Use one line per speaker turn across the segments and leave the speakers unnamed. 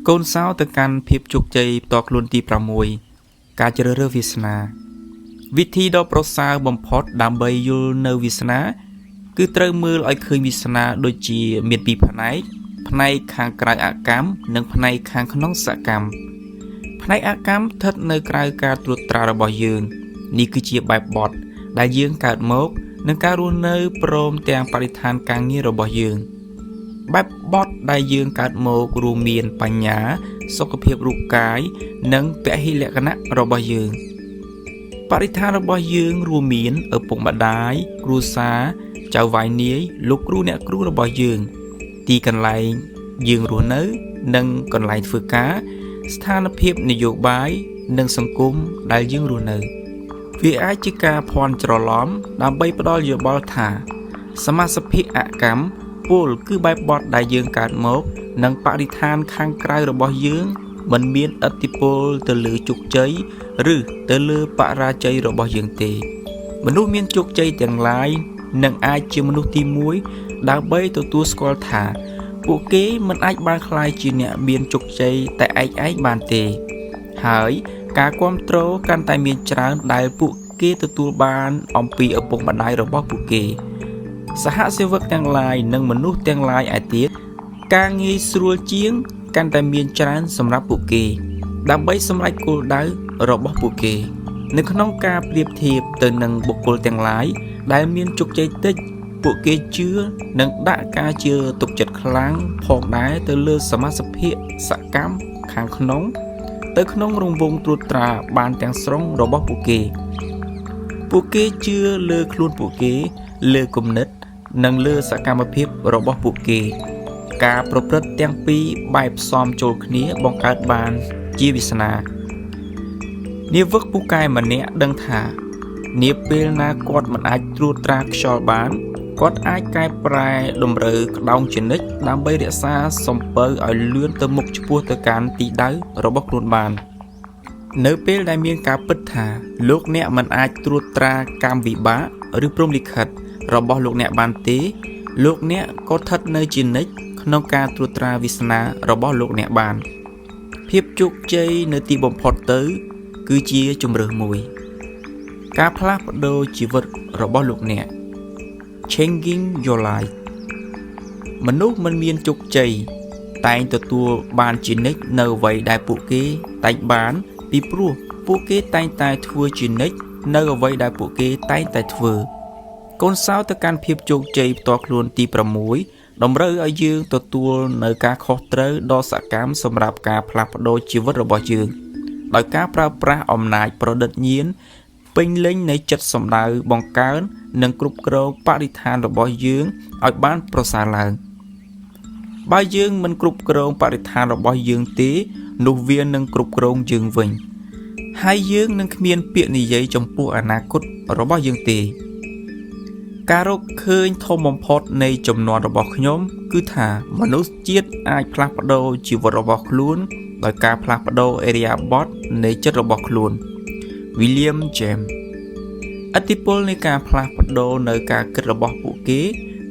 កូនសៅទៅកាន់ភាពជោគជ័យផ្ទាល់ខ្លួនទី6ការជ្រើសរើសវាសនាវិធីដ៏ប្រសើរបំផុតដើម្បីយល់នៅវាសនាគឺត្រូវមើលឲ្យឃើញវាសនាដូចជាមានពីរផ្នែកខាងក្រៅអកម្មនិងផ្នែកខាងក្នុងសកម្មផ្នែកអកម្មស្ថិតនៅក្រៅការត្រួតត្រារបស់យើងនេះគឺជាបែបបទដែលយើងកើតមកនិងការរស់នៅព្រមទាំងបរិស្ថានការងាររបស់យើងបែបបទដែលយើងកើតមករួមមានបញ្ញាសុខភាពរូបកាយនិងពហិលក្ខណៈរបស់យើងបរិស្ថានរបស់យើងរួមមានឪពុកម្ដាយគ្រួសារចៅហ្វាយនាយលោកគ្រូអ្នកគ្រូរបស់យើងទីកន្លែងយើងរស់នៅនិងកន្លែងធ្វើការស្ថានភាពនយោបាយនិងសង្គមដែលយើងរស់នៅវាអាចជាការភ័ន្តច្រឡំដើម្បីផ្ដល់យោបល់ថាសមាសភាអកម្មពលគឺបែបបទដែលយើងកើតមកនិងបរិស្ថានខាងក្រៅរបស់យើងមិនមានឥទ្ធិពលទៅលើជោគជ័យឬទៅលើបរាជ័យរបស់យើងទេមនុស្សមានជោគជ័យទាំងឡាយនឹងអាចជាមនុស្សទី1ដើម្បីទទួលស្គាល់ថាពួកគេមិនអាចបានក្លាយជាអ្នកមានជោគជ័យតែឯងបានទេហើយការគាំទ្រកាន់តែមានច្រើនដែលពួកគេទទួលបានអំពីឪពុកម្ដាយរបស់ពួកគេសហសេវកទាំងឡាយនិងមនុស្សទាំងឡាយឯទៀតការងាយស្រួលជាងកាន់តែមានច្រើនសម្រាប់ពួកគេដើម្បីសម្រេចគោលដៅរបស់ពួកគេនៅក្នុងការប្រៀបធៀបទៅនឹងបុគ្គលទាំងឡាយដែលមានជោគជ័យតិចពួកគេជឿនិងដាក់ការជឿទុកចិត្តខ្លាំងផងដែរទៅលើសមាសភាសកម្មខាងក្នុងទៅក្នុងរង្វង់ត្រួតត្រាបានទាំងស្រុងរបស់ពួកគេជឿលើខ្លួនពួកគេលើគំនិតនិងលើសកម្មភាពរបស់ពួកគេការប្រព្រឹត្តទាំងពីរបែបផ្សំចូលគ្នាបង្កើតបានជាវាសនានាវិកពូកែម្នាក់ដឹងថានាពេលណាគាត់មិនអាចត្រួតត្រាខ្យល់បានគាត់អាចកែប្រែតម្រូវក្តោងជានិច្ចដើម្បីរក្សាសំពៅឲ្យលឿនទៅមុខឆ្ពោះទៅកាន់ទីដៅរបស់ខ្លួនបាននៅពេលដែលមានការពិតថាលោកអ្នកមិនអាចត្រួតត្រាកម្មវិបាកឬព្រហ្មលិខិតរបស់លោកអ្នកបានទេលោកអ្នកក៏ស្ថិតនៅជានិច្ចក្នុងការត្រួតត្រាវាសនារបស់លោកអ្នកបានភាពជោគជ័យនៅទីបំផុតទៅគឺជាជម្រើសមួយការផ្លាស់ប្ដូរជីវិតរបស់លោកអ្នក Changing your life មនុស្សមិនមានជោគជ័យតែងទទួលបានជានិច្ចនៅអ្វីដែលពួកគេតែងបានពីព្រោះពួកគេតែងតែធ្វើជានិច្ចនៅអ្វីដែលពួកគេតែងតែធ្វើកូនសៅទៅកាន់ភាពជោគជ័យផ្ទាល់ខ្លួនទី6តម្រូវឲ្យយើងទទួលនៅការខុសត្រូវដ៏សកម្មសម្រាប់ការផ្លាស់ប្ដូរជីវិតរបស់យើងដោយការប្រើប្រាស់អំណាចប្រឌិតញាណពេញលេញនៃចិត្តសម្ដៅបង្កើននិងគ្រប់គ្រងបរិស្ថានរបស់យើងឲ្យបានប្រសើរឡើងបើយើងមិនគ្រប់គ្រងបរិស្ថានរបស់យើងទេនោះវានឹងគ្រប់គ្រងយើងវិញហើយយើងនឹងគ្មានពាក្យនិយាយចំពោះអនាគតរបស់យើងទេការរកឃើញធំបំផុតនៃចំនួនរបស់ខ្ញុំគឺថាមនុស្សជាតិអាចផ្លាស់ប្ដូរជីវិតរបស់ខ្លួនដោយការផ្លាស់ប្ដូរឥរិយាបថនៃចិត្តរបស់ខ្លួន William James ឥទ្ធិពលនៃការផ្លាស់ប្ដូរនៅការគិតរបស់ពួកគេ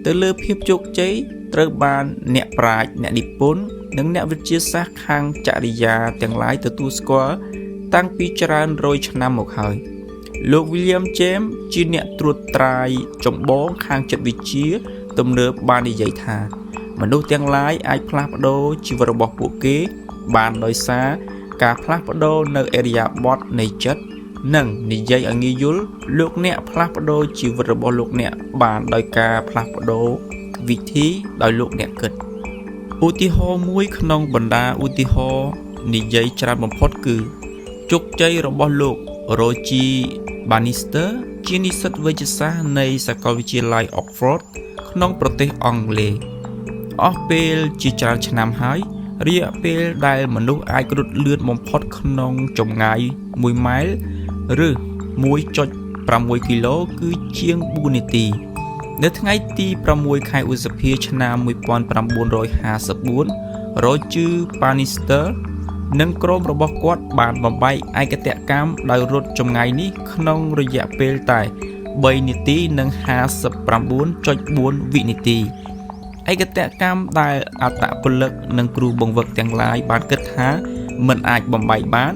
ទៅលើភាពជោគជ័យត្រូវបានអ្នកប្រាជ្ញអ្នកនិពន្ធនិងអ្នកវិទ្យាសាស្ត្រខាងចរិយាទាំងឡាយទទួលស្គាល់តាំងពីច្រើនរយឆ្នាំមកហើយលោក William James ជាអ្នកត្រួតត្រាយចម្បងខាងចិត្តវិទ្យាទំនើបបាននិយាយថាមនុស្សទាំងឡាយអាចផ្លាស់ប្ដូរជីវិតរបស់ពួកគេបានដោយសារការផ្លាស់ប្ដូរនៅឥរិយាបថនៃចិត្តនិងនិយាយឲ្យងាយយល់លោកអ្នកផ្លាស់ប្ដូរជីវិតរបស់លោកអ្នកបានដោយការផ្លាស់ប្ដូរវិធីដោយលោកអ្នកគិតឧទាហរណ៍មួយក្នុងបណ្ដាឧទាហរណ៍និយាយច្រើនបំផុតគឺជោគជ័យរបស់លោក Roger Bannister ជានិស្សិតវេជ្ជសាស្ត្រនៃសាកលវិទ្យាល័យ Oxford ក្នុងប្រទេសអង់គ្លេសអស់ពេលជាច្រើនឆ្នាំហើយរយៈពេលដែលមនុស្សអាចរត់លឿនបំផុតក្នុងចម្ងាយ1ម៉ាយឬ 1.6 គីឡូគឺជាង4នាទីនៅថ្ងៃទី6ខែឧសភាឆ្នាំ1954 Roger Bannister និងក្រុមរបស់គាត់បានបំបែកឯកតកម្មដោយរត់ចម្ងាយនេះក្នុងរយៈពេលតែ3នាទីនិង 59.4 វិនាទី ឯកតកម្មដែលអត្តពលិកនិងគ្រូបង្វឹកទាំងឡាយបានគិតថាមិនអាចបំបែកបាន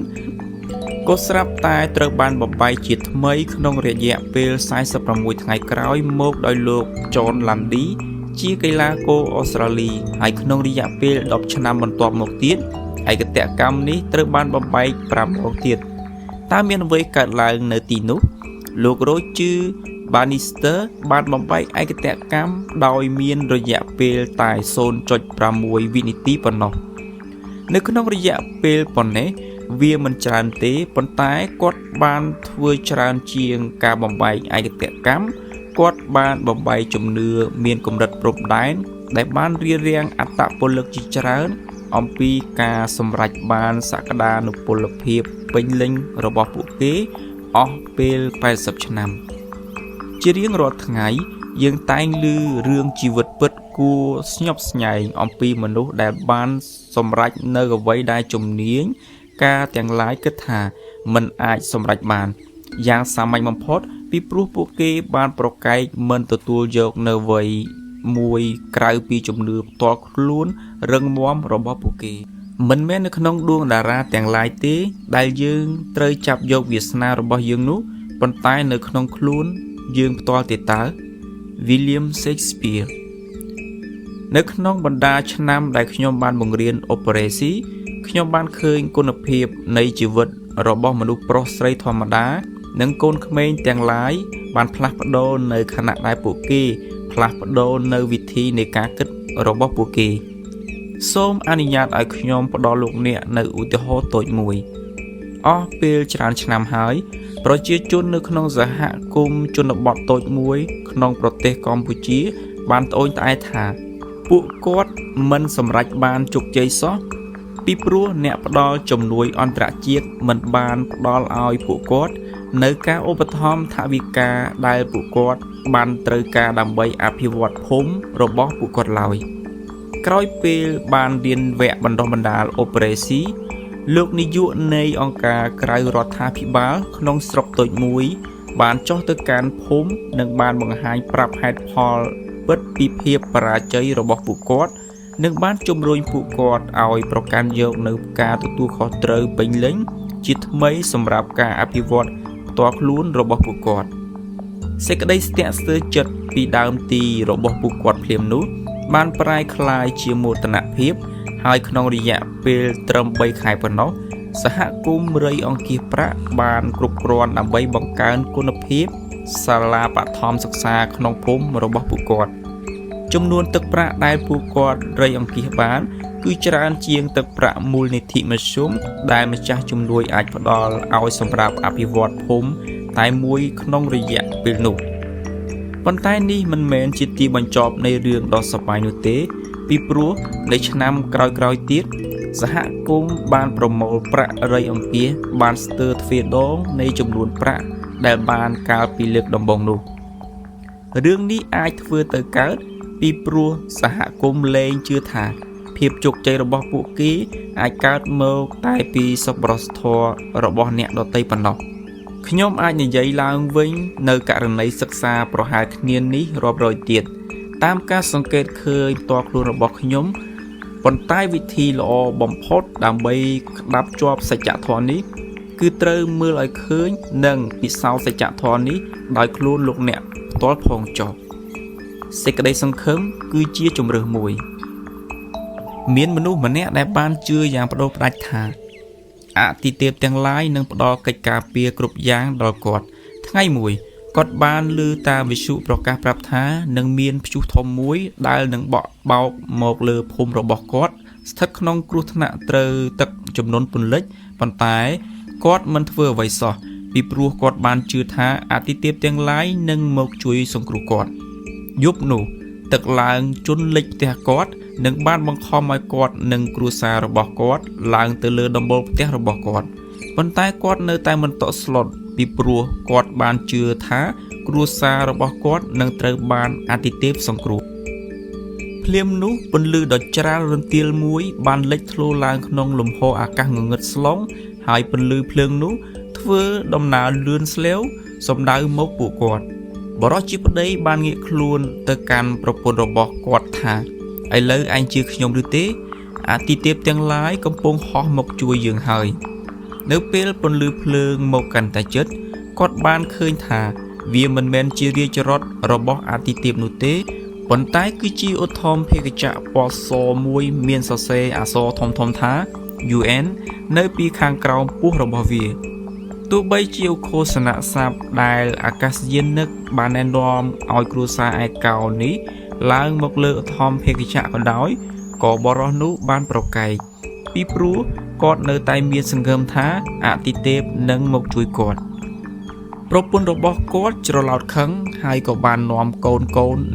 ក៏ស្រាប់តែត្រូវបានបំបែកជាថ្មីក្នុងរយៈពេល46ថ្ងៃក្រោយមកដោយលោក John Lundy ជាកីឡាករអូស្ត្រាលីហើយក្នុងរយៈពេល10ឆ្នាំបន្ទាប់មកទៀតឯកតកម្មនេះត្រូវបានបំបែក5ដងទៀតតើមានអ្វីកើតឡើងនៅទីនោះលោក Roger Bannister បានបំបែកឯកតកម្មដោយមានរយៈពេលតែ 0.6 វិនាទីប៉ុណ្ណោះនៅក្នុងរយៈពេលប៉ុណ្ណេះវាមិនច្រើនទេប៉ុន្តែគាត់បានធ្វើច្រើនជាងការបំបែកឯកតកម្មគាត់បានបំបែកជំនឿមានកម្រិតព្រំដែនដែលបានរារាំងអត្តពលិកជាច្រើនអំពីការសម្រេចបានសក្តានុពលភាពពេញលេញរបស់ពួកគេអស់ពេល80ឆ្នាំជារៀងរាល់ថ្ងៃយើងតែងឮរឿងជីវិតពិតគួរស្ញប់ស្ញែងអំពីមនុស្សដែលបានសម្រេចនៅអ្វីដែលជំនាញការទាំងឡាយគិតថាមិនអាចសម្រេចបានយ៉ាងសាមញ្ញបំផុតពីព្រោះពួកគេបានប្រកែកមិនទទួលយកនៅអ្វីមួយក្រៅពីជំនឿផ្ទាល់ខ្លួនរឹងមាំរបស់ពួកគេមិនមែននៅក្នុងដួងតារាទាំងឡាយទេដែលយើងត្រូវចាប់យកវាសនារបស់យើងនោះប៉ុន្តែនៅក្នុងខ្លួនយើងផ្ទាល់ទេតើ William Shakespeare នៅក្នុងបណ្ដាឆ្នាំដែលខ្ញុំបានបង្រៀនអូប៉េរ៉េស៊ីខ្ញុំបានឃើញគុណភាពនៃជីវិតរបស់មនុស្សប្រុសស្រីធម្មតានិងកូនក្មេងទាំងឡាយបានផ្លាស់ប្ដូរនៅខណៈដែលពួកគេផ្លាស់ប្ដូរនៅវិធីនៃការគិតរបស់ពួកគេសូមអនុញ្ញាតឲ្យខ្ញុំផ្ដល់លោកអ្នកនៅឧទាហរណ៍តូចមួយអស់ពេលច្រើនឆ្នាំហើយប្រជាជននៅក្នុងសហគមន៍ជនបទតូចមួយក្នុងប្រទេសកម្ពុជាបានត្អូញត្អែថាពួកគាត់មិនសម្រេចបានជោគជ័យសោះពីព្រោះអ្នកផ្ដល់ជំនួយអន្តរជាតិមិនបានផ្ដល់ឲ្យពួកគាត់នៅការឧបត្ថម្ភថវិកាដែលពួកគាត់បានត្រូវការដើម្បីអភិវឌ្ឍភូមិរបស់ពួកគាត់ឡើយក្រោយពេលបានរៀនវគ្គបណ្ដុះបណ្ដាលអូប៉េរ៉េស៊ីលោកនាយកនៃអង្គការក្រៅរដ្ឋាភិបាលក្នុងស្រុកតូចមួយបានចុះទៅកាន់ភូមិនិងបានបង្ហាញប្រាប់ហេតុផលពិតពីភាពបរាជ័យរបស់ពួកគាត់និងបានជំរុញពួកគាត់ឲ្យប្រកាន់យកនៅការទទួលខុសត្រូវពេញលេញជាថ្មីសម្រាប់ការអភិវឌ្ឍផ្ទាល់ខ្លួនរបស់ពួកគាត់សេចក្តីស្ទាក់ស្ទើរចិត្តពីដើមទីរបស់ពួកគាត់ភ្លាមនោះបានប្រែក្លាយជាមោទនភាពហើយក្នុងរយៈពេលត្រឹម3ខែប៉ុណ្ណោះសហគមន៍រៃអង្គាសប្រាក់បានគ្រប់គ្រាន់ដើម្បីបង្កើនគុណភាពសាលាបឋមសិក្សាក្នុងភូមិរបស់ពួកគាត់ចំនួនទឹកប្រាក់ដែលពួកគាត់រៃអង្គាសបានគឺច្រើនជាងទឹកប្រាក់មូលនិធិមធ្យមដែលម្ចាស់ជំនួយអាចផ្ដល់ឲ្យសម្រាប់អភិវឌ្ឍភូមិតែមួយក្នុងរយៈពេលនោះប៉ុន្តែនេះមិនមែនជាទីបញ្ចប់នៃរឿងដ៏សប្បាយនោះទេពីព្រោះនៅឆ្នាំក្រោយៗទៀតសហគមន៍បានប្រមូលប្រាក់រៃអង្គាសបានស្ទើរទ្វេដងនៃចំនួនប្រាក់ដែលបានកាលពីលើកដំបូងនោះរឿងនេះអាចធ្វើទៅកើតពីព្រោះសហគមន៍លែងជឿថាភាពជោគជ័យរបស់ពួកគេអាចកើតមកតែពីសប្បុរសធម៌របស់អ្នកដទៃប៉ុណ្ណោះខ្ញុំអាចនិយាយឡើងវិញនៅករណីសិក្សាប្រហែលគ្នានេះរាប់រយទៀតតាមការសង្កេតឃើញផ្ទាល់ខ្លួនរបស់ខ្ញុំប៉ុន្តែវិធីល្អបំផុតដើម្បីក្តាប់ជាប់សច្ចធម៌នេះគឺត្រូវមើលឲ្យឃើញនិងពិសោធន៍សច្ចធម៌នេះដោយខ្លួនលោកអ្នកផ្ទាល់ផងចុះសេចក្តីសង្ឃឹមគឺជាជម្រើសមួយមានមនុស្សម្នាក់ដែលបានជឿយ៉ាងប្តូរផ្ដាច់ថាអាទិទេពទាំងឡាយនឹងផ្ដល់កិច្ចការពារគ្រប់យ៉ាងដល់គាត់ថ្ងៃមួយគាត់បានឮតាមវិទ្យុប្រកាសប្រាប់ថានឹងមានព្យុះធំមួយដែលនឹងបក់បោកមកលើភូមិរបស់គាត់ស្ថិតក្នុងគ្រោះថ្នាក់ត្រូវទឹកជំនន់ពន្លិចប៉ុន្តែគាត់មិនធ្វើអ្វីសោះពីព្រោះគាត់បានជឿថាអាទិទេពទាំងឡាយនឹងមកជួយសង្គ្រោះគាត់យប់នោះទឹកឡើងជន់លិចផ្ទះគាត់និងបានបង្ខំឲ្យគាត់និងគ្រួសាររបស់គាត់ឡើងទៅលើដំបូលផ្ទះរបស់គាត់ប៉ុន្តែគាត់នៅតែមិនតក់ស្លុតពីព្រោះគាត់បានជឿថាគ្រួសាររបស់គាត់នឹងត្រូវបានអាទិទេពសង្គ្រោះភ្លាមនោះពន្លឺដ៏ច្រាលរន្ទាលមួយបានលេចធ្លោឡើងក្នុងលំហអាកាសងងឹតស្លុងហើយពន្លឺភ្លើងនោះធ្វើដំណើរលឿនស្លេវសំដៅមកពួកគាត់បរិសុទ្ធជាប្តីបានងាកខ្លួនទៅកាន់ប្រពន្ធរបស់គាត់ថា ឥឡូវឯងជឿខ្ញុំឬទេអាទិទេពទាំងឡាយកំពុងហោះមកជួយយើងហើយនៅពេលពន្លឺភ្លើងមកកាន់តែជិតគាត់បានឃើញថាវាមិនមែនជារាជរដ្ឋរបស់អាទិទេពនោះទេប៉ុន្តែគឺជាឧទ្ធម្ភាគចក្រពណ៌សមួយមានសរសេរអក្សរធំៗថា UN នៅពីខាងក្រោមពោះរបស់វាទោះបីជាឃោសនៈស័ព្ទដែលអាកាសយានិកបានណែនាំឲ្យគ្រួសារឯកោនេះឡើងមកលើឧទ្ធម្ភាគចក្រក៏ដោយក៏បរិសនោះបានប្រកែកពីព្រោះគាត់នៅតែមានសង្ឃឹមថាអទិទេពនឹងមកជួយគាត់ប្រពន្ធរបស់គាត់ច្រឡោតខឹងហើយក៏បាននាំកូន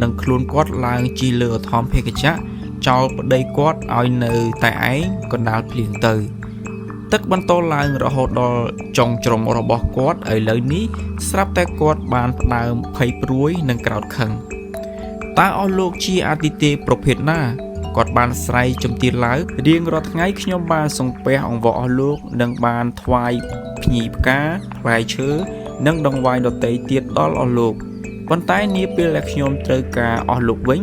និងខ្លួនគាត់ឡើងជិះលើឧទ្ធម្ភាគចក្រចោលប្តីគាត់ឲ្យនៅតែឯងកណ្ដាលភ្លៀងទៅទឹកបន្តឡើងរហូតដល់ចុងជ្រុងរបស់គាត់ឥឡូវនេះស្រាប់តែគាត់បានផ្ដើមភ័យព្រួយនិងក្រោធខឹងតើអស់លោកជាអាទិទេពប្រភេទណាគាត់បានស្រែកជំទាវឡើងរៀងរាល់ថ្ងៃខ្ញុំបានសំពះអង្វរអស់លោកនិងបានថ្វាយភ្ញីផ្កាផ្លែឈើនិងដង្វាយដតីទៀតដល់អស់លោកប៉ុន្តែនាពេលដែលខ្ញុំត្រូវការអស់លោកវិញ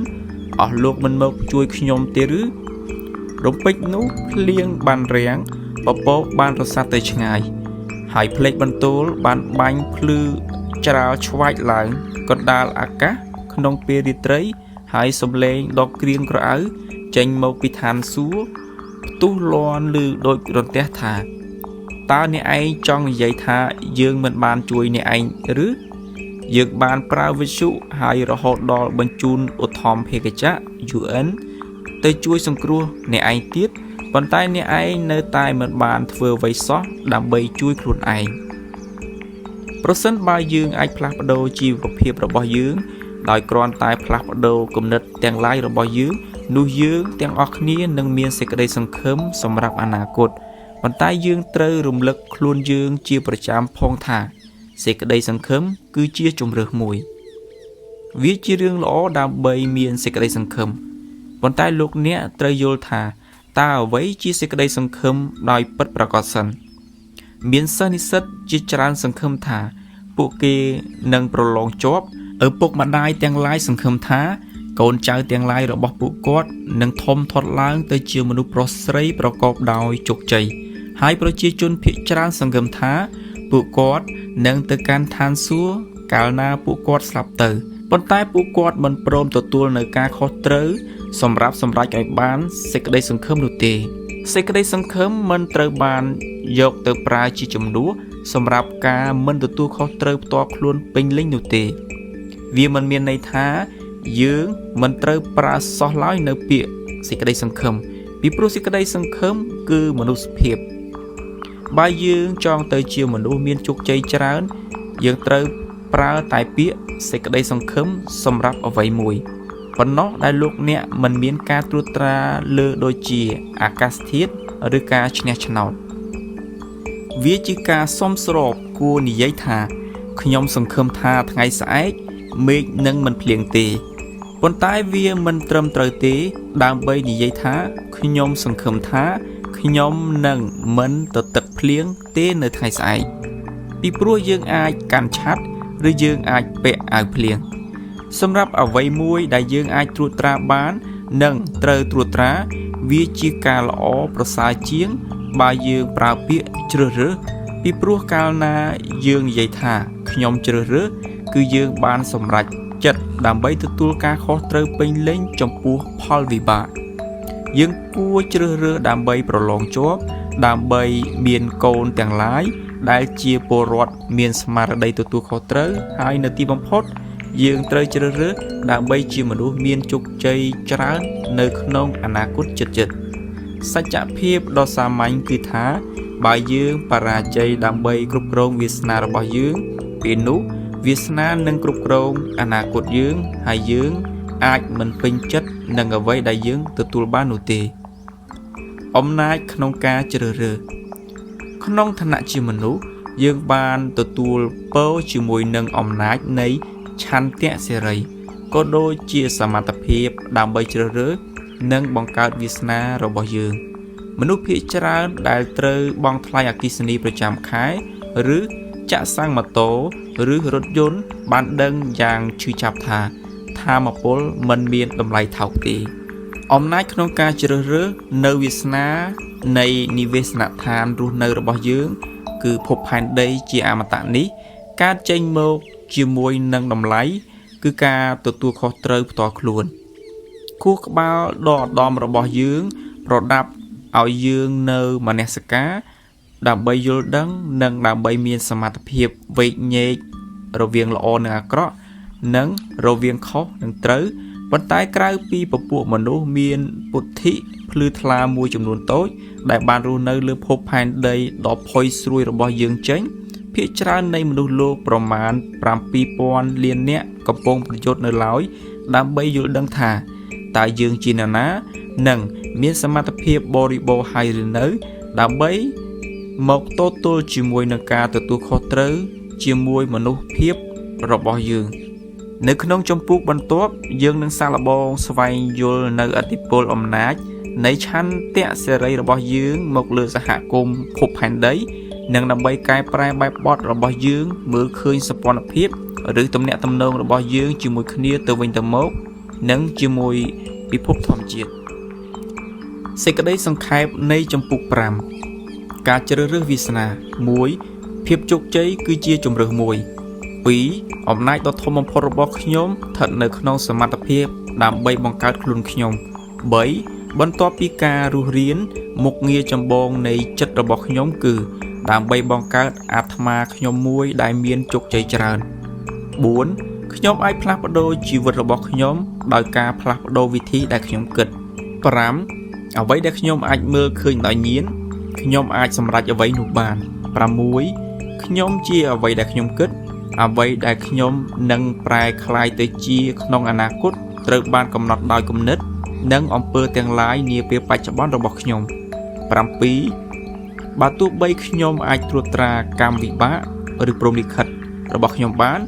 អស់លោកមិនមកជួយខ្ញុំទេឬរំពេចនោះភ្លៀងបានរាំងពពកបានរសាត់ទៅឆ្ងាយហើយផ្លេកបន្ទោលបានបាញ់ភ្លឺច្រាលឆ្វាច់ឡើងកណ្ដាលអាកាសក្នុងពេលរាត្រីហើយសំឡេងដកក្រៀងក្រអៅចេញមកពីឋានសួគ៌ផ្ទុះលាន់ឮដូចរន្ទះថាតើអ្នកឯងចង់និយាយថាយើងមិនបានជួយអ្នកឯងឬយើងបានប្រើវិទ្យុហើយរហូតដល់បញ្ជូនឧទ្ធម្ភាគចក្រ UN ទៅជួយសង្គ្រោះអ្នកឯងទៀតប៉ុន្តែអ្នកឯងនៅតែមិនបានធ្វើអ្វីសោះដើម្បីជួយខ្លួនឯងប្រសិនបើយើងអាចផ្លាស់ប្ដូរជីវភាពរបស់យើងដោយគ្រាន់តែផ្លាស់ប្ដូរគំនិតទាំងឡាយរបស់យើងនោះយើងទាំងអស់គ្នានឹងមានសេចក្តីសង្ឃឹមសម្រាប់អនាគតប៉ុន្តែយើងត្រូវរំលឹកខ្លួនយើងជាប្រចាំផងថាសេចក្តីសង្ឃឹមគឺជាជម្រើសមួយវាជារឿងល្អដើម្បីមានសេចក្តីសង្ឃឹមប៉ុន្តែលោកអ្នកត្រូវយល់ថាតើអ្វីជាសេចក្តីសង្ឃឹមដោយពិតប្រាកដសិនមានសិស្សនិស្សិតជាច្រើនសង្ឃឹមថាពួកគេនឹងប្រឡងជាប់ឪពុកម្ដាយទាំងឡាយសង្ឃឹមថាកូនចៅទាំងឡាយរបស់ពួកគាត់នឹងធំធាត់ឡើងទៅជាមនុស្សប្រុសស្រីប្រកបដោយជោគជ័យហើយប្រជាជនភាគច្រើនសង្ឃឹមថាពួកគាត់នឹងទៅកាន់ឋានសួគ៌កាលណាពួកគាត់ស្លាប់ទៅប៉ុន្តែពួកគាត់មិនព្រមទទួលនៅការខុសត្រូវសម្រាប់សម្រេចឲ្យបានសេចក្តីសង្ឃឹមនោះទេសេចក្តីសង្ឃឹមមិនត្រូវបានយកទៅប្រើជាជំនួសសម្រាប់ការមិនទទួលខុសត្រូវផ្ទាល់ខ្លួនពេញលេញនោះទេវាមិនមានន័យថាយើងមិនត្រូវប្រើសោះឡើយនៅពាក្យសេចក្តីសង្ឃឹមពីព្រោះសេចក្តីសង្ឃឹមគឺមនុស្សភាពបើយើងចង់ទៅជាមនុស្សមានជោគជ័យច្រើនយើងត្រូវប្រើតែពាក្យសេចក្តីសង្ឃឹមសម្រាប់អ្វីមួយប៉ុណ្ណោះដែលលោកអ្នកមិនមានការត្រួតត្រាលើដូចជាអាកាសធាតុឬការឈ្នះឆ្នោតវាជាការសមស្របគួរនិយាយថាខ្ញុំសង្ឃឹមថាថ្ងៃស្អែកមេឃនឹងមិនភ្លៀងទេប៉ុន្តែវាមិនត្រឹមត្រូវទេដើម្បីនិយាយថាខ្ញុំសង្ឃឹមថាខ្ញុំនឹងមិនទៅទឹកភ្លៀងទេនៅថ្ងៃស្អែកពីព្រោះយើងអាចកាន់ឆ័ត្រឬយើងអាចពាក់អាវភ្លៀងសម្រាប់អ្វីមួយដែលយើងអាចត្រួតត្រាបាននិងត្រូវត្រួតត្រាវាជាការល្អប្រសើរជាងបើយើងប្រើពាក្យជ្រើសរើសពីព្រោះកាលណាយើងនិយាយថាខ្ញុំជ្រើសរើសគឺយើងបានសម្រេចចិត្តដើម្បីទទួលការខុសត្រូវពេញលេញចំពោះផលវិបាកយើងគួរជ្រើសរើសដើម្បីប្រឡងជាប់ដើម្បីមានកូនទាំងឡាយដែលជាពលរដ្ឋមានស្មារតីទទួលខុសត្រូវហើយនៅទីបំផុតយើងត្រូវជ្រើសរើសដើម្បីជាមនុស្សមានជោគជ័យច្រើននៅក្នុងអនាគតជិតៗសច្ចភាពដ៏សាមញ្ញគឺថាបើយើងបរាជ័យដើម្បីគ្រប់គ្រងវាសនារបស់យើងពេលនោះវាសនានឹងគ្រប់គ្រងអនាគតយើងហើយយើងអាចមិនពេញចិត្តនឹងអ្វីដែលយើងទទួលបាននោះទេអំណាចក្នុងការជ្រើសរើសក្នុងឋានៈជាមនុស្សយើងបានទទួលពរជាមួយនឹងអំណាចនៃឆន្ទៈសេរីក៏ដូចជាសមត្ថភាពដើម្បីជ្រើសរើសនិងបង្កើតវាសនារបស់យើងមនុស្សភាគច្រើនដែលត្រូវបង់ថ្លៃអគ្គិសនីប្រចាំខែឬចាក់សាំងម៉ូតូឬរថយន្តបានដឹងយ៉ាងឈឺចាប់ថាថាមពលមិនមានតម្លៃថោកទេ អំណាចក្នុងការជ្រើសរើសនៅវាសនានៃនិវេសនដ្ឋានរស់នៅរបស់យើងគឺភពផែនដីជាអមតៈនេះកើតចេញមកជាមួយនឹងតម្លៃគឺការទទួលខុសត្រូវផ្ទាល់ខ្លួនខួរក្បាលដ៏ឧត្តមរបស់យើងប្រដាប់ឲ្យយើងនៅមនសិការដើម្បីយល់ដឹងនិងដើម្បីមានសមត្ថភាពវែកញែករវាងល្អនិងអាក្រក់និងរវាងខុសនិងត្រូវប៉ុន្តែក្រៅពីពពួកមនុស្សមានពុទ្ធិភ្លឺថ្លាមួយចំនួនតូចដែលបានរស់នៅលើភពផែនដីដ៏ផុយស្រួយរបស់យើងចេញភាគច្រើននៃមនុស្សលោកប្រមាណ 7,000 លាននាក់កំពុងប្រយុទ្ធនៅឡើយដើម្បីយល់ដឹងថាតើយើងជានរណានិងមានសមត្ថភាពបរិបូរណ៍ហើយឬនៅដើម្បីមកទល់ជាមួយនឹងការទទួលខុសត្រូវជាមួយមនុស្សភាពរបស់យើងនៅក្នុងចម្ពោះបន្ទាប់យើងនឹងសាកល្បងស្វែងយល់នៅឥទ្ធិពលអំណាចនៃឆន្ទៈសេរីរបស់យើងមកលើសហគមន៍ភពផែនដីនិងដើម្បីកែប្រែបែបបទរបស់យើងមើលឃើញសម្ព័ន្ធភាពឬទំនាក់ទំនងរបស់យើងជាមួយគ្នាទៅវិញទៅមកនិងជាមួយពិភពធម្មជាតិសេចក្តីសង្ខេបនៃចម្ពោះ5ការជ្រើសរើសវាសនា 1. ភាពជោគជ័យគឺជាជម្រើសមួយ 2. អំណាចដ៏ធំបំផុតរបស់ខ្ញុំស្ថិតនៅក្នុងសមត្ថភាពដើម្បីបង្កើតខ្លួនខ្ញុំ 3. បន្ទាប់ពីការរស់រានមុខងារចម្បងនៃចិត្តរបស់ខ្ញុំគឺដើម្បីបង្កើតអាត្មាខ្ញុំមួយដែលមានជោគជ័យច្រើន 4. ខ្ញុំអាចផ្លាស់ប្ដូរជីវិតរបស់ខ្ញុំដោយការផ្លាស់ប្ដូរវិធីដែលខ្ញុំគិត 5. អ្វីដែលខ្ញុំអាចមើលឃើញដោយញៀនខ្ញុំអាចសម្រេចអ្វីនោះបាន 6. ខ្ញុំជាអ្វីដែលខ្ញុំគិតអ្វីដែលខ្ញុំនឹងប្រែក្លាយទៅជាក្នុងអនាគតត្រូវបានកំណត់ដោយគំនិតនិងអំពើទាំងឡាយនាពេលបច្ចុប្បន្នរបស់ខ្ញុំ 7. បើទោះបីខ្ញុំអាចត្រួតត្រាកម្មវិបាកឬព្រហ្មលិខិតរបស់ខ្ញុំបាន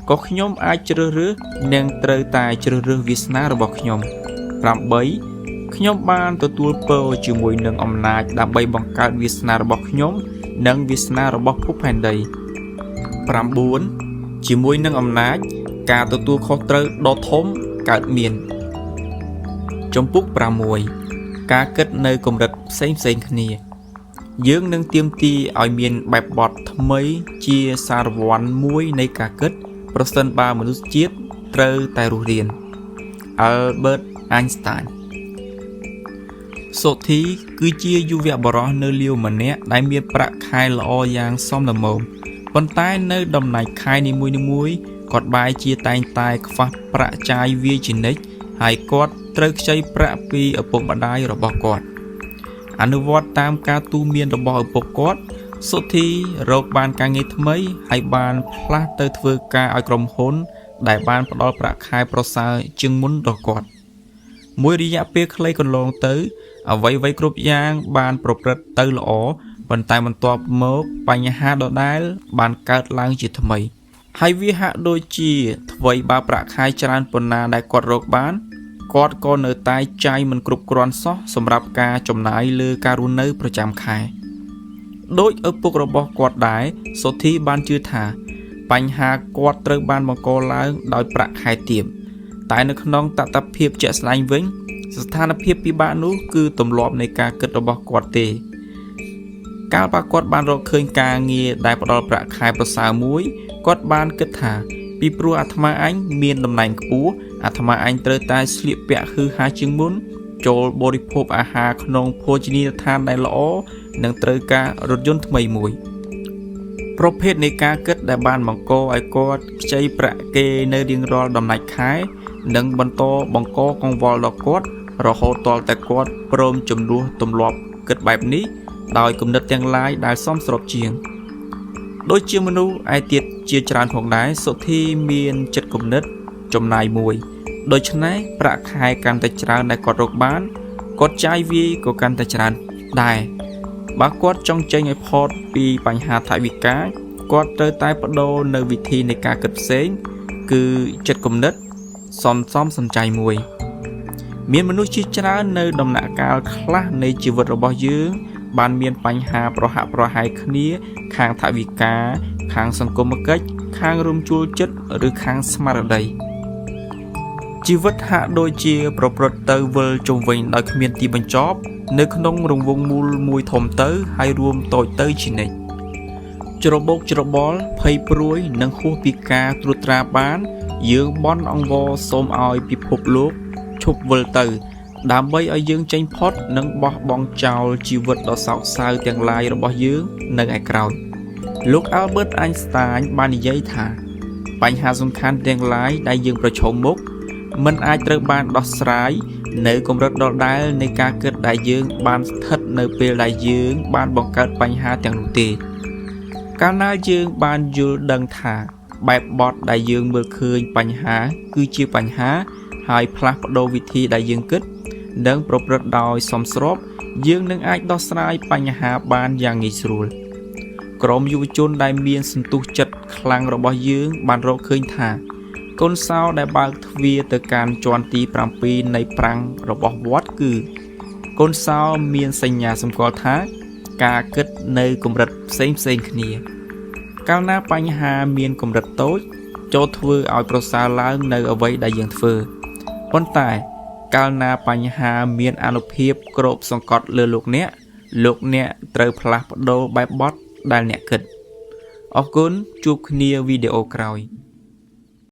ក៏ខ្ញុំអាចជ្រើសរើសនិងត្រូវតែជ្រើសរើសវាសនារបស់ខ្ញុំ 8. ខ្ញុំបានទទួលពរជាមួយនឹងអំណាចដើម្បីបង្កើតវាសនារបស់ខ្ញុំនិងវាសនារបស់ភពផែនដី 9. ជាមួយនឹងអំណាចការទទួលខុសត្រូវដ៏ធំកើតមានចម្ពោះ6ការគិតនៅកម្រិតផ្សេងគ្នាយើងនឹងទាមទារឲ្យមានបែបបទថ្មីជាសារវ័នមួយនៃការគិតប្រសិនបើមនុស្សជាតិត្រូវតែរស់រាន Albert Einstein សុធីគឺជាយុវបុរសនៅលាវម្នាក់ដែលមានប្រាក់ខែល្អយ៉ាងសមល្មមប៉ុន្តែនៅដំណាច់ខែនីមួយៗគាត់បែរជាតែងតែខ្វះប្រាក់ចាយវាយជានិច្ចហើយគាត់ត្រូវខ្ចីប្រាក់ពីឪពុកម្ដាយរបស់គាត់អនុវត្តតាមការទូន្មានរបស់ឪពុកគាត់សុធីរកបានការងារថ្មីហើយបានផ្លាស់ទៅធ្វើការឲ្យក្រុមហ៊ុនដែលបានផ្ដល់ប្រាក់ខែប្រសើរជាងមុនដល់គាត់មួយរយៈពេលខ្លីកន្លងទៅអ្វីៗគ្រប់យ៉ាងបានប្រព្រឹត្តទៅល្អប៉ុន្តែបន្ទាប់មកបញ្ហាដដែលបានកើតឡើងជាថ្មីហើយវាហាក់ដូចជាអ្វីបើប្រាក់ខែច្រើនប៉ុណ្ណាដែលគាត់រកបានគាត់ក៏នៅតែចាយមិនគ្រប់គ្រាន់សោះសម្រាប់ការចំណាយលើការរស់នៅប្រចាំខែដោយឪពុករបស់គាត់ដែរសុធីបានជឿថាបញ្ហាគាត់ត្រូវបានបង្កឡើងដោយប្រាក់ខែទាបតែនៅក្នុងតថភាពជាក់ស្ដែងវិញស្ថានភាពពិបាកនោះគឺទម្លាប់នៃការគិតរបស់គាត់ទេកាលបើគាត់បានរកឃើញការងារដែលផ្ដល់ប្រាក់ខែប្រសើរមួយគាត់បានគិតថាពីព្រោះអាត្មាអញមានតំណែងខ្ពស់អាត្មាអញត្រូវតែស្លៀកពាក់ហឺហាជាងមុនចូលបរិភោគអាហារក្នុងភោជនីយដ្ឋានដែលល្អនិងត្រូវការរថយន្តថ្មីមួយប្រភេទនៃការគិតដែលបានបង្កឲ្យគាត់ខ្ចីប្រាក់គេនៅរៀងរាល់ដំណាច់ខែនិងបន្តបង្កកង្វល់ដល់គាត់រហូតទាល់តែគាត់ព្រមជំនួសទម្លាប់គិតបែបនេះដោយគំនិតទាំងឡាយដែលសមស្របជាងដូចជាមនុស្សឯទៀតជាច្រើនផងដែរសុធីមានចិត្តគំនិតចំណាយមួយដូច្នេះប្រាក់ខែកាន់តែច្រើនដែលគាត់រកបានគាត់ចាយវាយក៏កាន់តែច្រើនដែរបើគាត់ចង់ចេញឲ្យផុតពីបញ្ហាថវិកាគាត់ត្រូវតែបដូរនៅវិធីនៃការគិតផ្សេងគឺចិត្តគំនិតសំសំចៃមួយមានមនុស្សជាច្រើននៅដំណាក់កាលខ្លះនៃជីវិតរបស់យើងបានមានបញ្ហាប្រហាក់ប្រហែលគ្នាខាងថវិកាខាងសង្គមគិច្ចខាងរំជួលចិត្តឬខាងស្មារតី ជីវិតហាក់ដូចជាប្រព្រឹត្តទៅវិលជុំវិញដោយគ្មានទីបញ្ចប់នៅក្នុងរង្វង់មូលមួយធំទៅហើយរួមតូចទៅជានិច្ចច្របូកច្របល់ភ័យព្រួយនិងហួសពីការត្រួតត្រាបានយើងបន់អង្វរសូមឲ្យពិភពលោកឈប់វិលទៅដើម្បីឲ្យយើងចេញផុតនិងបោះបង់ចោលជីវិតដ៏សោកសៅទាំងឡាយរបស់យើងនៅឯក្រោយលោក Albert Einstein បាននិយាយថាបញ្ហាសំខាន់ទាំងឡាយដែលយើងប្រឈមមុខមិនអាចត្រូវបានដោះស្រាយនៅកម្រិតដដែលនៃការគិតដែលយើងបានស្ថិតនៅពេលដែលយើងបានបង្កើតបញ្ហាទាំងនោះទេកាលណាយើងបានយល់ដឹងថាបែបបទដែលយើងមើលឃើញបញ្ហាគឺជាបញ្ហាហើយផ្លាស់ប្ដូរវិធីដែលយើងគិតនិងប្រព្រឹត្តដោយសមស្របយើងនឹងអាចដោះស្រាយបញ្ហាបានយ៉ាងងាយស្រួលក្រុមយុវជនដែលមានសន្ទុះចិត្តខ្លាំងរបស់យើងបានរកឃើញថាកូនសោដែលបើកទ្វារទៅកាន់ជាន់ទី7នៃប្រាំងរបស់វត្តគឺកូនសោមានសញ្ញាសម្គាល់ថាការគិតនៅកម្រិតផ្សេងគ្នាកាលណាបញ្ហាមានកម្រិតតូចចូលធ្វើឲ្យប្រសើរឡើងនៅអ្វីដែលយើងធ្វើប៉ុន្តែកាលណាបញ្ហាមានអានុភាពគ្របសង្កត់លើលោកអ្នកត្រូវផ្លាស់ប្ដូរបែបបទដែលអ្នកគិតអរគុណជួបគ្នាវីដេអូក្រោយ